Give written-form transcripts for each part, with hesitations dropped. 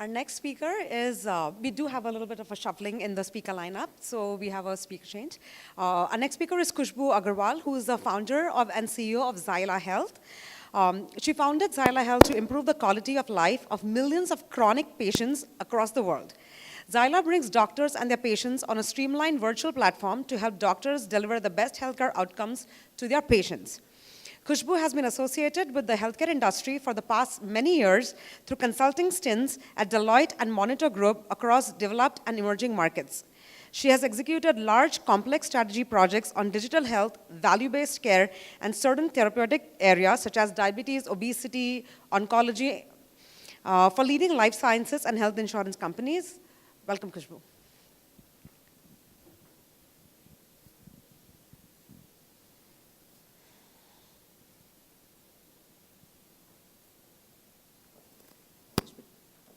Our next speaker is, we do have a little bit of a shuffling in the speaker lineup, so we have a speaker change. Our next speaker is Khushboo Aggarwal, who is the founder and CEO of Zyla Health. She founded Zyla Health to improve the quality of life of millions of chronic patients across the world. Zyla brings doctors and their patients on a streamlined virtual platform to help doctors deliver the best healthcare outcomes to their patients. Khusboo has been associated with the healthcare industry for the past many years through consulting stints at Deloitte and Monitor Group across developed and emerging markets. She has executed large, complex strategy projects on digital health, value-based care, and certain therapeutic areas such as diabetes, obesity, oncology, for leading life sciences and health insurance companies. Welcome, Khusboo.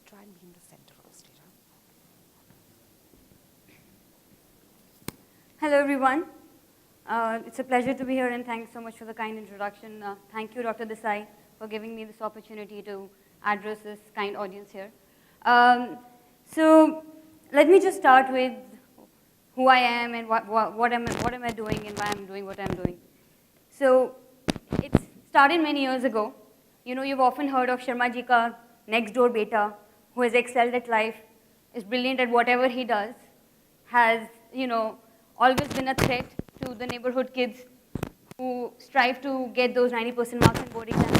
Try and be in the center of the stage. Hello, everyone. It's a pleasure to be here, and thanks so much for the kind introduction. Thank you, Dr. Desai, for giving me this opportunity to address this kind audience here. So let me just start with who I am and what am I doing and why I'm doing what I'm doing. So it started many years ago. You know, you've often heard of Sharma ji ka next door beta, who has excelled at life, is brilliant at whatever he does, has, you know, always been a threat to the neighborhood kids who strive to get those 90% marks in board exams.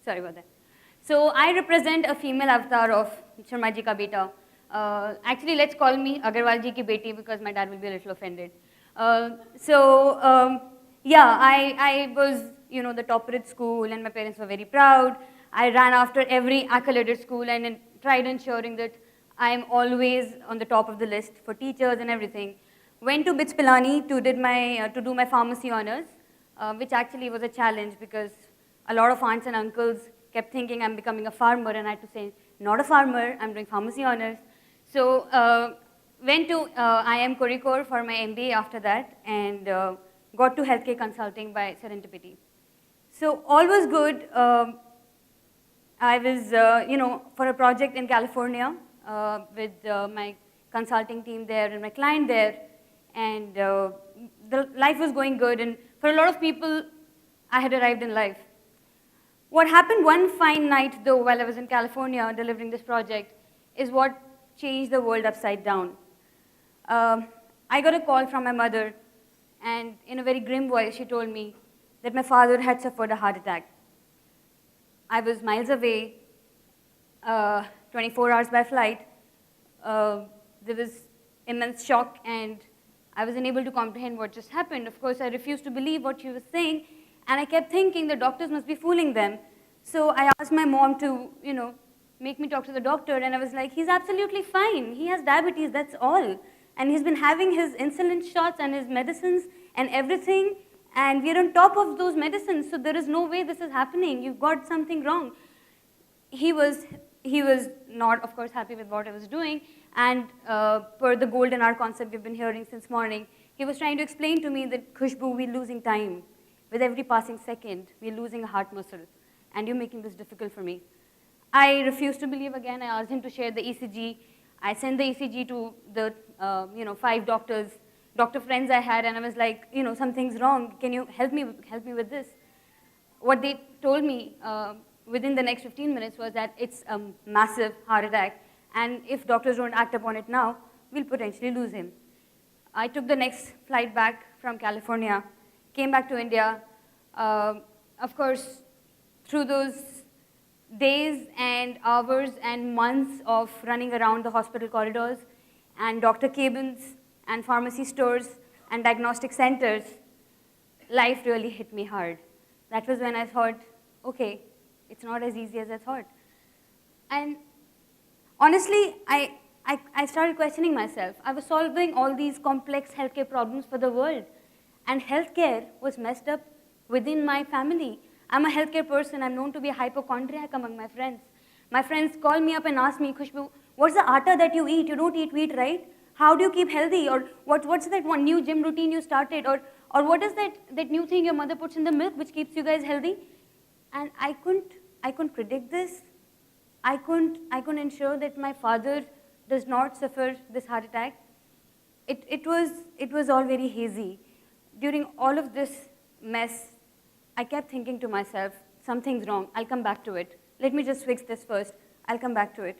Sorry about that. So I represent a female avatar of Sharma ji ka beta. Actually, let's call me Aggarwal ji ki beti because my dad will be a little offended. Yeah, I was, you know, the topper at school, and my parents were very proud. I ran after every accolade at school and tried ensuring that I am always on the top of the list for teachers and everything. Went to BITS Pilani to do my pharmacy honors, which actually was a challenge because a lot of aunts and uncles kept thinking I'm becoming a farmer, and I had to say, not a farmer, I'm doing pharmacy honors. So went to IIM Kozhikode for my MBA after that, and got to healthcare consulting by serendipity. So all was good. I was, you know, for a project in California with my consulting team there and my client there, and the life was going good, and for a lot of people, I had arrived in life. What happened one fine night, though, while I was in California delivering this project, is what changed the world upside down. I got a call from my mother, and in a very grim voice, she told me that my father had suffered a heart attack. I was miles away, 24 hours by flight. There was immense shock, and I was unable to comprehend what just happened. Of course, I refused to believe what she was saying, and I kept thinking the doctors must be fooling them. So I asked my mom to, you know, make me talk to the doctor, and I was like, he's absolutely fine. He has diabetes, that's all. And he's been having his insulin shots and his medicines and everything, and we're on top of those medicines, so there is no way this is happening. You've got something wrong. He was not, of course, happy with what I was doing, and per the golden hour concept we've been hearing since morning, he was trying to explain to me that, Khushboo, we're losing time. With every passing second, we're losing a heart muscle, and you're making this difficult for me. I refused to believe again. I asked him to share the ECG. I sent the ECG to the 5 doctor friends I had, and I was like, you know, something's wrong. Can you help me with this? What they told me within the next 15 minutes was that it's a massive heart attack, and if doctors don't act upon it now, we'll potentially lose him. I took the next flight back from California, came back to India. Of course, through those days and hours and months of running around the hospital corridors and doctor cabins and pharmacy stores and diagnostic centers, life really hit me hard. That was when I thought, okay, it's not as easy as I thought. And honestly, I started questioning myself. I was solving all these complex healthcare problems for the world, and healthcare was messed up within my family. I'm a healthcare person. I'm known to be a hypochondriac among my friends. My friends call me up and ask me, Khushboo, what's the atta that you eat? You don't eat wheat, right? How do you keep healthy? Or what's that one new gym routine you started? Or Or what is that new thing your mother puts in the milk which keeps you guys healthy? And I couldn't predict this. I couldn't ensure that my father does not suffer this heart attack. It was all very hazy. During all of this mess, I kept thinking to myself, something's wrong, I'll come back to it. Let me just fix this first, I'll come back to it.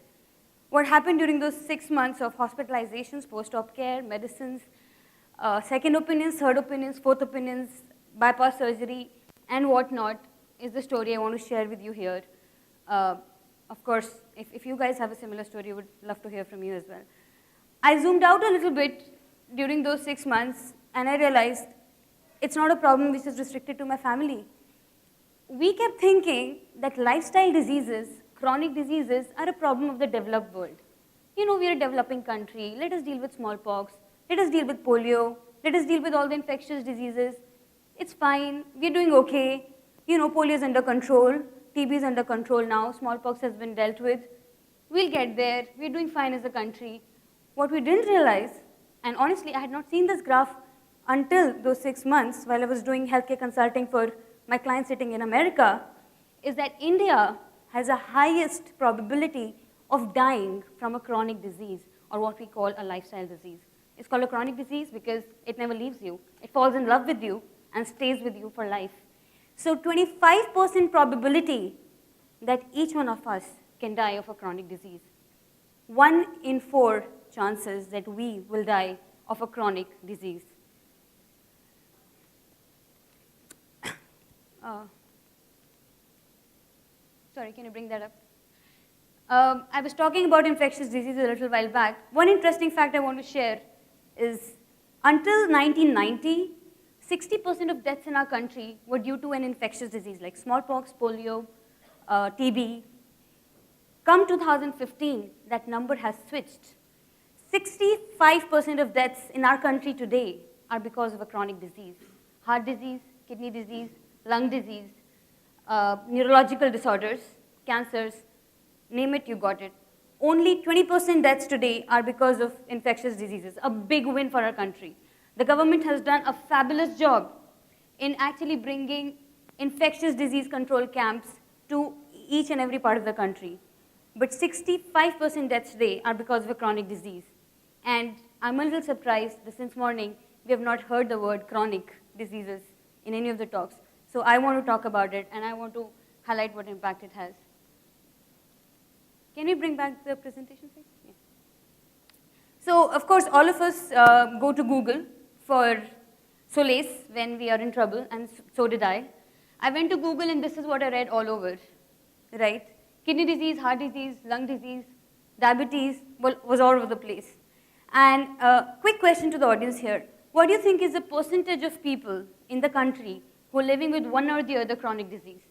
What happened during those 6 months of hospitalizations, post-op care, medicines, second opinions, third opinions, fourth opinions, bypass surgery, and whatnot, is the story I want to share with you here. Of course, if you guys have a similar story, I would love to hear from you as well. I zoomed out a little bit during those 6 months, and I realized it's not a problem which is restricted to my family. We kept thinking that lifestyle diseases, chronic diseases, are a problem of the developed world. You know, we are a developing country. Let us deal with smallpox. Let us deal with polio. Let us deal with all the infectious diseases. It's fine. We're doing okay. You know, polio is under control. TB is under control now. Smallpox has been dealt with. We'll get there. We're doing fine as a country. What we didn't realize, and honestly, I had not seen this graph until those 6 months while I was doing healthcare consulting for my clients sitting in America, is that India has a highest probability of dying from a chronic disease, or what we call a lifestyle disease. It's called a chronic disease because it never leaves you. It falls in love with you and stays with you for life. So 25% probability that each one of us can die of a chronic disease. 1 in 4 chances that we will die of a chronic disease. Sorry, can you bring that up? I was talking about infectious disease a little while back. One interesting fact I want to share is until 1990, 60% of deaths in our country were due to an infectious disease like smallpox, polio, TB. Come 2015, that number has switched. 65% of deaths in our country today are because of a chronic disease. Heart disease, kidney disease, lung disease, neurological disorders, cancers, name it, you got it. Only 20% deaths today are because of infectious diseases, a big win for our country. The government has done a fabulous job in actually bringing infectious disease control camps to each and every part of the country. But 65% deaths today are because of a chronic disease. And I'm a little surprised that since morning, we have not heard the word chronic diseases in any of the talks. So I want to talk about it, and I want to highlight what impact it has. Can we bring back the presentation, please? Yeah. So, of course, all of us go to Google for solace when we are in trouble, and so did I. I went to Google, and this is what I read all over, right? Kidney disease, heart disease, lung disease, diabetes was all over the place. And quick question to the audience here. What do you think is the percentage of people in the country who are living with one or the other chronic disease?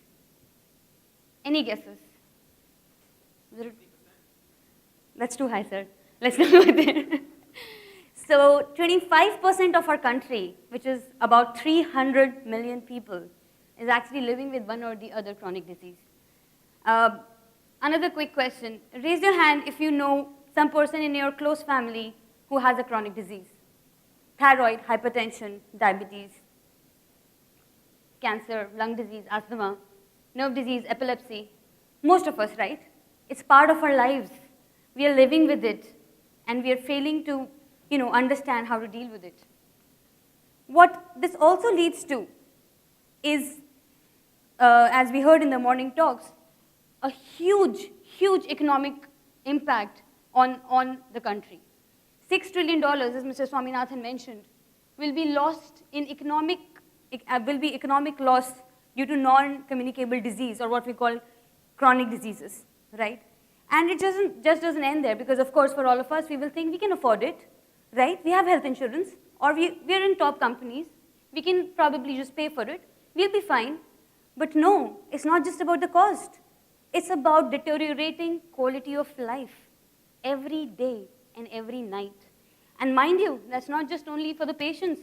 Any guesses? That's too high, sir. Let's not go there. So 25% of our country, which is about 300 million people, is actually living with one or the other chronic disease. Another quick question. Raise your hand if you know some person in your close family who has a chronic disease. Thyroid, hypertension, diabetes, cancer, lung disease, asthma, nerve disease, epilepsy. Most of us, right? It's part of our lives. We are living with it, and we are failing to, understand how to deal with it. What this also leads to is, as we heard in the morning talks, a huge, huge economic impact on the country. $6 trillion, as Mr. Swaminathan mentioned, will be lost in economic loss due to non-communicable disease, or what we call chronic diseases, right? And it just doesn't end there, because of course for all of us, we will think we can afford it, right? We have health insurance, or we're in top companies. We can probably just pay for it. We'll be fine. But no, it's not just about the cost. It's about deteriorating quality of life every day and every night. And mind you, that's not just only for the patients.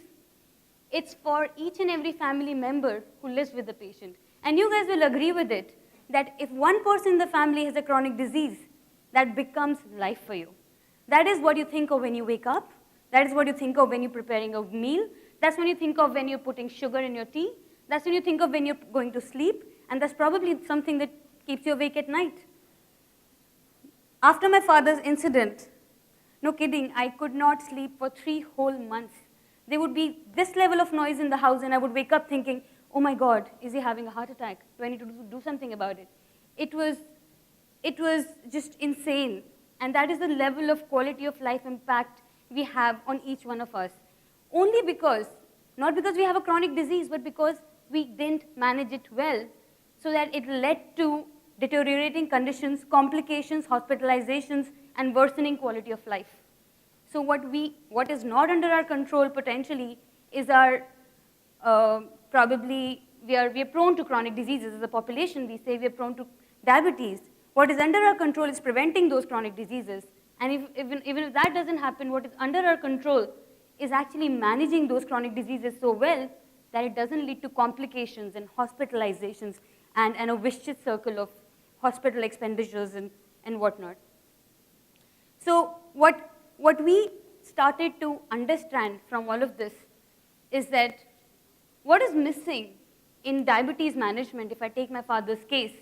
It's for each and every family member who lives with the patient. And you guys will agree with it, that if one person in the family has a chronic disease, that becomes life for you. That is what you think of when you wake up. That is what you think of when you're preparing a meal. That's when you think of when you're putting sugar in your tea. That's when you think of when you're going to sleep. And that's probably something that keeps you awake at night. After my father's incident, no kidding, I could not sleep for 3 whole months. There would be this level of noise in the house, and I would wake up thinking, oh my God, is he having a heart attack? Do I need to do something about it? It was just insane. And that is the level of quality of life impact we have on each one of us. Only because, not because we have a chronic disease, but because we didn't manage it well, so that it led to deteriorating conditions, complications, hospitalizations, and worsening quality of life. So what is not under our control potentially is our, probably, we are prone to chronic diseases as a population. We say we are prone to diabetes. What is under our control is preventing those chronic diseases. And even if that doesn't happen, what is under our control is actually managing those chronic diseases so well that it doesn't lead to complications and hospitalizations and a vicious circle of hospital expenditures and whatnot. So what we started to understand from all of this is that what is missing in diabetes management, if I take my father's case,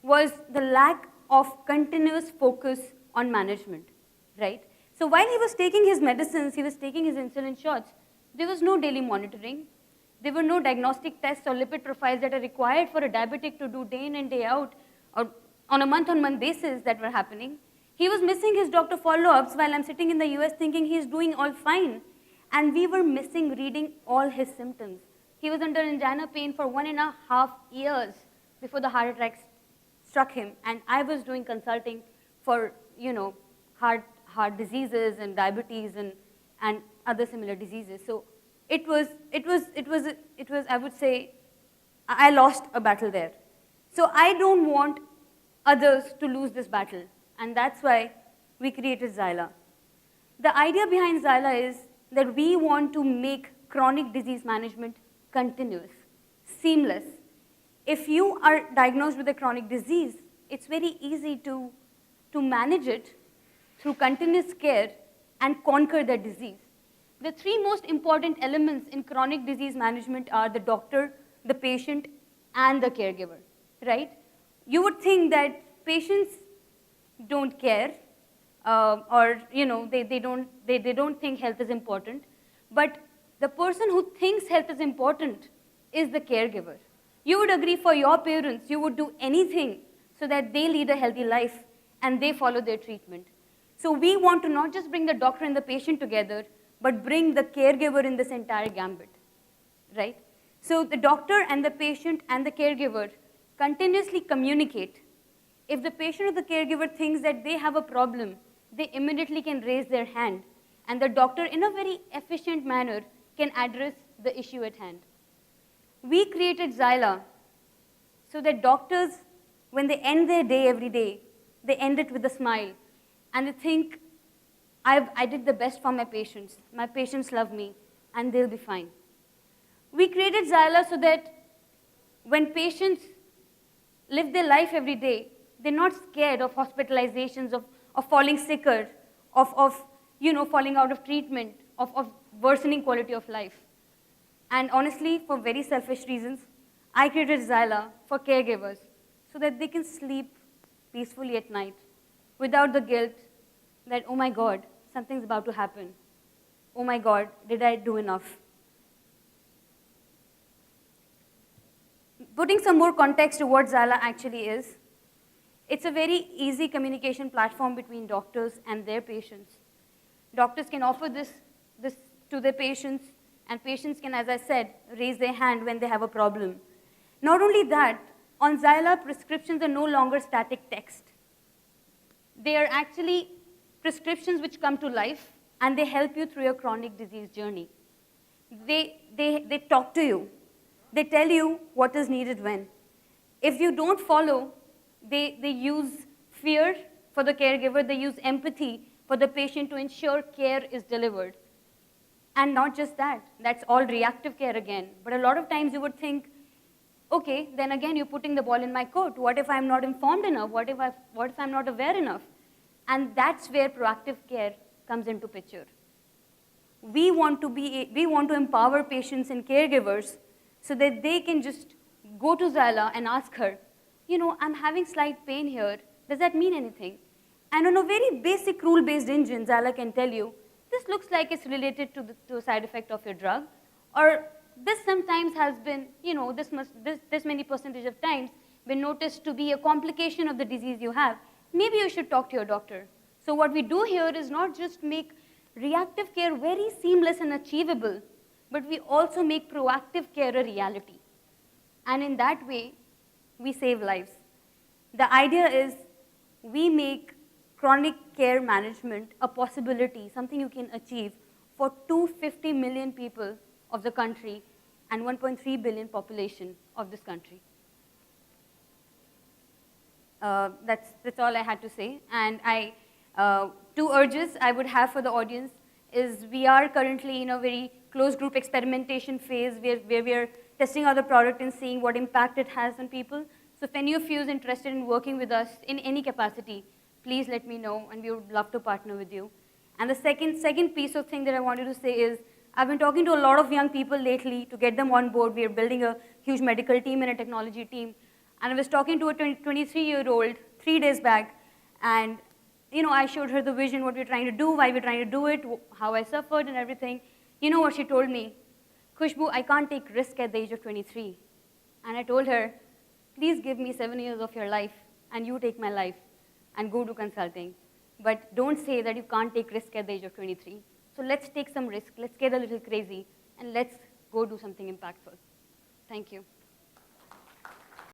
was the lack of continuous focus on management, right? So while he was taking his medicines, he was taking his insulin shots, there was no daily monitoring. There were no diagnostic tests or lipid profiles that are required for a diabetic to do day in and day out or on a month-on-month basis that were happening. He was missing his doctor follow-ups while I'm sitting in the US thinking he's doing all fine. And we were missing reading all his symptoms. He was under angina pain for 1.5 years before the heart attack struck him. And I was doing consulting for, heart diseases and diabetes and other similar diseases. So it was, I would say, I lost a battle there. So I don't want others to lose this battle. And that's why we created Zyla. The idea behind Zyla is that we want to make chronic disease management continuous, seamless. If you are diagnosed with a chronic disease, it's very easy to manage it through continuous care and conquer the disease. The 3 most important elements in chronic disease management are the doctor, the patient, and the caregiver, right? You would think that patients don't care, or they don't think health is important, but the person who thinks health is important is the caregiver. You would agree for your parents, you would do anything so that they lead a healthy life and they follow their treatment. So we want to not just bring the doctor and the patient together, but bring the caregiver in this entire gambit, right? So the doctor and the patient and the caregiver continuously communicate. If the patient or the caregiver thinks that they have a problem, they immediately can raise their hand, and the doctor, in a very efficient manner, can address the issue at hand. We created Zyla so that doctors, when they end their day every day, they end it with a smile, and they think, I did the best for my patients love me, and they'll be fine. We created Zyla so that when patients live their life every day, they're not scared of hospitalizations, of falling sicker, of falling out of treatment, of worsening quality of life. And honestly, for very selfish reasons, I created Zyla for caregivers so that they can sleep peacefully at night without the guilt that, oh my God, something's about to happen. Oh my God, did I do enough? Putting some more context to what Zyla actually is, it's a very easy communication platform between doctors and their patients. Doctors can offer this to their patients, and patients can, as I said, raise their hand when they have a problem. Not only that, on Zyla, prescriptions are no longer static text. They are actually prescriptions which come to life, and they help you through your chronic disease journey. They talk to you. They tell you what is needed when. If you don't follow, they use fear for the caregiver, they use empathy for the patient to ensure care is delivered. And not just that, that's all reactive care again. But a lot of times you would think, okay, then again you're putting the ball in my court. What if I'm not informed enough? What if I'm not aware enough? And that's where proactive care comes into picture. we want to empower patients and caregivers so that they can just go to Zyla and ask her, I'm having slight pain here. Does that mean anything? And on a very basic rule-based engine, Zyla can tell you, this looks like it's related to a side effect of your drug, or this sometimes has been, this many percentage of times been noticed to be a complication of the disease you have. Maybe you should talk to your doctor. So what we do here is not just make reactive care very seamless and achievable, but we also make proactive care a reality. And in that way, we save lives. The idea is we make chronic care management a possibility, something you can achieve for 250 million people of the country and 1.3 billion population of this country. That's all I had to say. And two urges I would have for the audience is we are currently in a very closed group experimentation phase where we are testing out the product and seeing what impact it has on people. So if any of you is interested in working with us in any capacity, please let me know, and we would love to partner with you. And the second piece of thing that I wanted to say is, I've been talking to a lot of young people lately to get them on board. We are building a huge medical team and a technology team. And I was talking to a 23-year-old 3 days back, and I showed her the vision, what we're trying to do, why we're trying to do it, how I suffered and everything. You know what she told me? Khusboo, I can't take risk at the age of 23. And I told her, please give me 7 years of your life, and you take my life, and go do consulting. But don't say that you can't take risk at the age of 23. So let's take some risk, let's get a little crazy, and let's go do something impactful. Thank you.